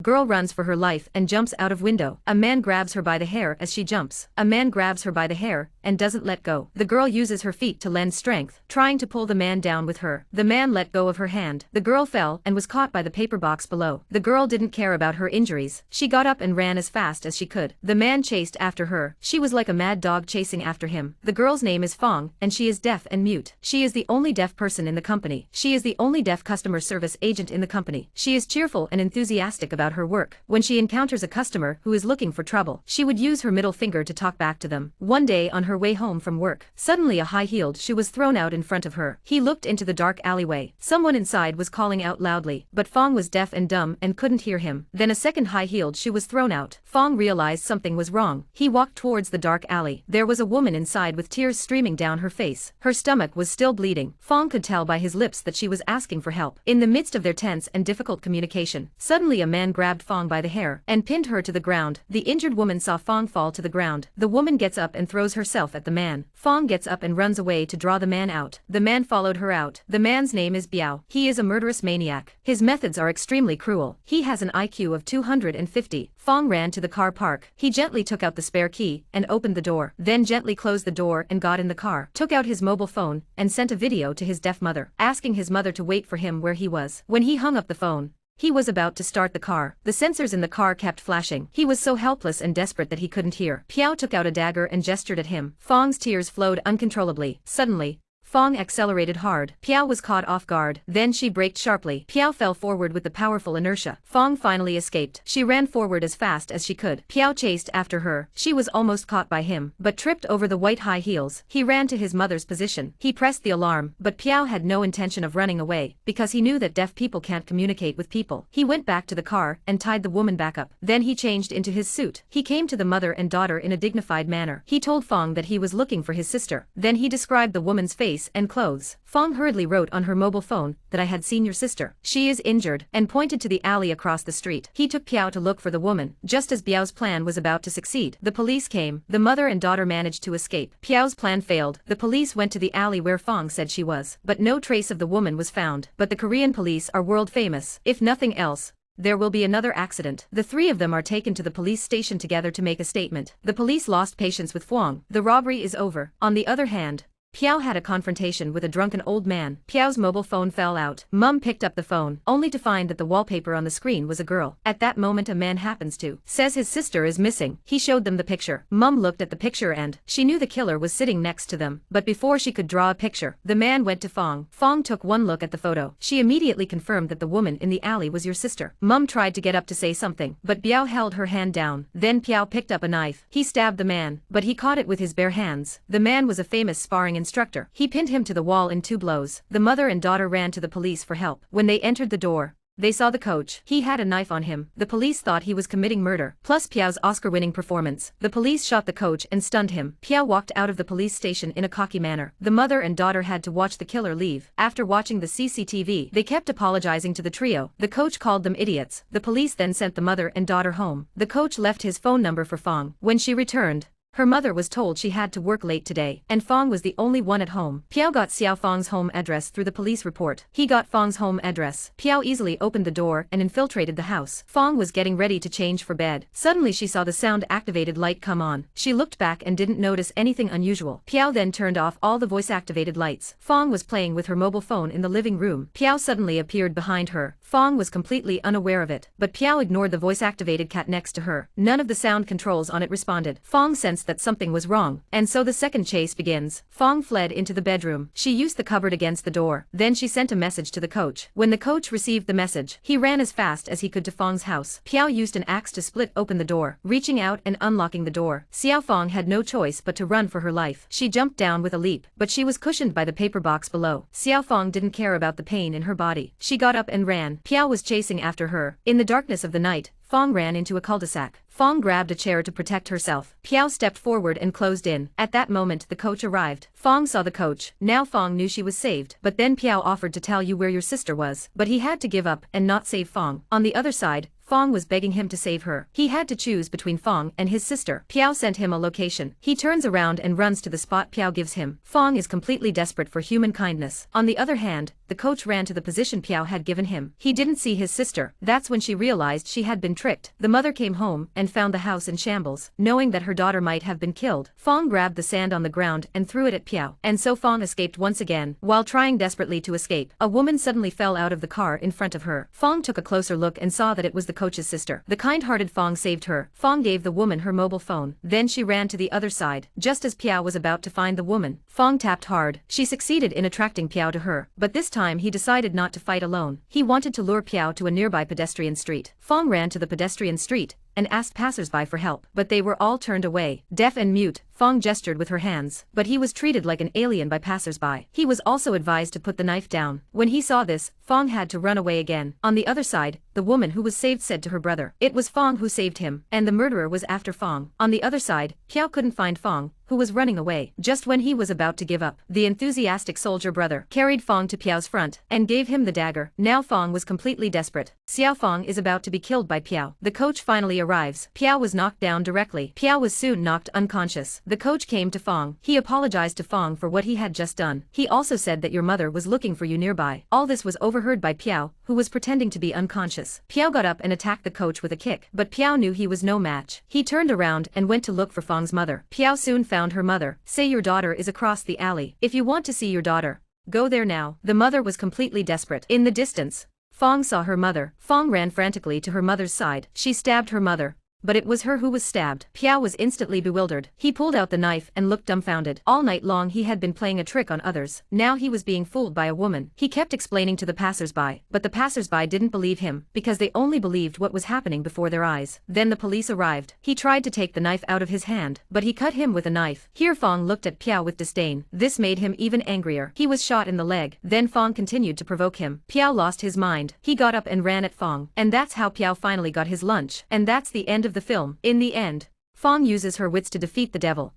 Girl runs for her life and jumps out of window. A man grabs her by the hair as she jumps. A man grabs her by the hair and doesn't let go. The girl uses her feet to lend strength, trying to pull the man down with her. The man let go of her hand. The girl fell and was caught by the paper box below. The girl didn't care about her injuries. She got up and ran as fast as she could. The man chased after her. She was like a mad dog chasing after him. The girl's name is Fong, and she is deaf and mute. She is the only deaf person in the company. She is the only deaf customer service agent in the company. She is cheerful and enthusiastic about her work. When she encounters a customer who is looking for trouble, she would use her middle finger to talk back to them. One day on her way home from work, suddenly a high-heeled shoe was thrown out in front of her. He looked into the dark alleyway. Someone inside was calling out loudly, but Fong was deaf and dumb and couldn't hear him. Then a second high-heeled shoe was thrown out. Fong realized something was wrong. He walked towards the dark alley. There was a woman inside with tears streaming down her face. Her stomach was still bleeding. Fong could tell by his lips that she was asking for help. In the midst of their tense and difficult communication, suddenly a man grabbed Fong by the hair and pinned her to the ground. The injured woman saw Fong fall to the ground. The woman gets up and throws herself at the man. Fong gets up and runs away to draw the man out. The man followed her out. The man's name is Biao. He is a murderous maniac. His methods are extremely cruel. He has an IQ of 250. Fong ran to the car park. He gently took out the spare key and opened the door, then gently closed the door and got in the car, took out his mobile phone and sent a video to his deaf mother, asking his mother to wait for him where he was. When he hung up the phone, he was about to start the car. The sensors in the car kept flashing. He was so helpless and desperate that he couldn't hear. Piao took out a dagger and gestured at him. Fong's tears flowed uncontrollably. Suddenly, Fong accelerated hard. Piao was caught off guard. Then she braked sharply. Piao fell forward with the powerful inertia. Fong finally escaped. She ran forward as fast as she could. Piao chased after her. She was almost caught by him, but tripped over the white high heels. He ran to his mother's position. He pressed the alarm, but Piao had no intention of running away, because he knew that deaf people can't communicate with people. He went back to the car and tied the woman back up. Then he changed into his suit. He came to the mother and daughter in a dignified manner. He told Fong that he was looking for his sister. Then he described the woman's face and clothes. Fong hurriedly wrote on her mobile phone that I had seen your sister. She is injured, and pointed to the alley across the street. He took Piao to look for the woman. Just as Biao's plan was about to succeed, the police came. The mother and daughter managed to escape. Piao's plan failed. The police went to the alley where Fong said she was, but no trace of the woman was found. But the Korean police are world famous. If nothing else, there will be another accident. The three of them are taken to the police station together to make a statement. The police lost patience with Fong. The robbery is over. On the other hand, Piao had a confrontation with a drunken old man. Piao's mobile phone fell out. Mum picked up the phone, only to find that the wallpaper on the screen was a girl. At that moment a man happens to says his sister is missing. He showed them the picture. Mum looked at the picture and she knew the killer was sitting next to them. But before she could draw a picture, the man went to Fong. Fong took one look at the photo. She immediately confirmed that the woman in the alley was your sister. Mum tried to get up to say something, but Biao held her hand down. Then Piao picked up a knife. He stabbed the man, but he caught it with his bare hands. The man was a famous sparring instructor. He pinned him to the wall in 2 blows. The mother and daughter ran to the police for help. When they entered the door, they saw the coach. He had a knife on him. The police thought he was committing murder. Plus Piao's Oscar-winning performance. The police shot the coach and stunned him. Piao walked out of the police station in a cocky manner. The mother and daughter had to watch the killer leave. After watching the CCTV, they kept apologizing to the trio. The coach called them idiots. The police then sent the mother and daughter home. The coach left his phone number for Fong. When she returned, her mother was told she had to work late today, and Fong was the only one at home. Piao got Xiao Fong's home address through the police report. He got Fong's home address. Piao easily opened the door and infiltrated the house. Fong was getting ready to change for bed. Suddenly she saw the sound-activated light come on. She looked back and didn't notice anything unusual. Piao then turned off all the voice-activated lights. Fong was playing with her mobile phone in the living room. Piao suddenly appeared behind her. Fong was completely unaware of it, but Piao ignored the voice-activated cat next to her. None of the sound controls on it responded. Fong sensed that something was wrong, and so the second chase begins. Fong fled into the bedroom. She used the cupboard against the door. Then she sent a message to the coach. When the coach received the message, he ran as fast as he could to Fong's house. Piao used an axe to split open the door, reaching out and unlocking the door. Xiao Fong had no choice but to run for her life. She jumped down with a leap, but she was cushioned by the paper box below. Xiao Fong didn't care about the pain in her body. She got up and ran. Piao was chasing after her. In the darkness of the night, Fong ran into a cul-de-sac. Fong grabbed a chair to protect herself. Piao stepped forward and closed in. At that moment the coach arrived. Fong saw the coach. Now Fong knew she was saved. But then Piao offered to tell you where your sister was. But he had to give up and not save Fong. On the other side, Fong was begging him to save her. He had to choose between Fong and his sister. Piao sent him a location. He turns around and runs to the spot Piao gives him. Fong is completely desperate for human kindness. On the other hand, the coach ran to the position Piao had given him. He didn't see his sister. That's when she realized she had been tricked. The mother came home and found the house in shambles. Knowing that her daughter might have been killed, Fong grabbed the sand on the ground and threw it at Piao. And so Fong escaped once again. While trying desperately to escape, a woman suddenly fell out of the car in front of her. Fong took a closer look and saw that it was the coach's sister. The kind-hearted Fong saved her. Fong gave the woman her mobile phone. Then she ran to the other side. Just as Piao was about to find the woman, Fong tapped hard. She succeeded in attracting Piao to her, but this time he decided not to fight alone. He wanted to lure Piao to a nearby pedestrian street. Fong ran to the pedestrian street and asked passersby for help, but they were all turned away. Deaf and mute, Fong gestured with her hands, but he was treated like an alien by passersby. He was also advised to put the knife down. When he saw this, Fong had to run away again. On the other side, the woman who was saved said to her brother, it was Fong who saved him, and the murderer was after Fong. On the other side, Piao couldn't find Fong, who was running away. Just when he was about to give up, the enthusiastic soldier brother carried Fong to Piao's front and gave him the dagger. Now Fong was completely desperate. Xiao Fong is about to be killed by Piao. The coach finally arrives. Piao was knocked down directly. Piao was soon knocked unconscious. The coach came to Fong. He apologized to Fong for what he had just done. He also said that your mother was looking for you nearby. All this was overheard by Piao, who was pretending to be unconscious. Piao got up and attacked the coach with a kick, but Piao knew he was no match. He turned around and went to look for Fong's mother. Piao soon found her mother. Say your daughter is across the alley. If you want to see your daughter, go there now. The mother was completely desperate. In the distance, Fong saw her mother. Fong ran frantically to her mother's side. She stabbed her mother, but it was her who was stabbed. Piao was instantly bewildered. He pulled out the knife and looked dumbfounded. All night long he had been playing a trick on others. Now he was being fooled by a woman. He kept explaining to the passersby, but the passersby didn't believe him, because they only believed what was happening before their eyes. Then the police arrived. He tried to take the knife out of his hand, but he cut him with a knife. Here Fong looked at Piao with disdain. This made him even angrier. He was shot in the leg. Then Fong continued to provoke him. Piao lost his mind. He got up and ran at Fong. And that's how Piao finally got his lunch. And that's the end of the film. In the end, Fong uses her wits to defeat the devil.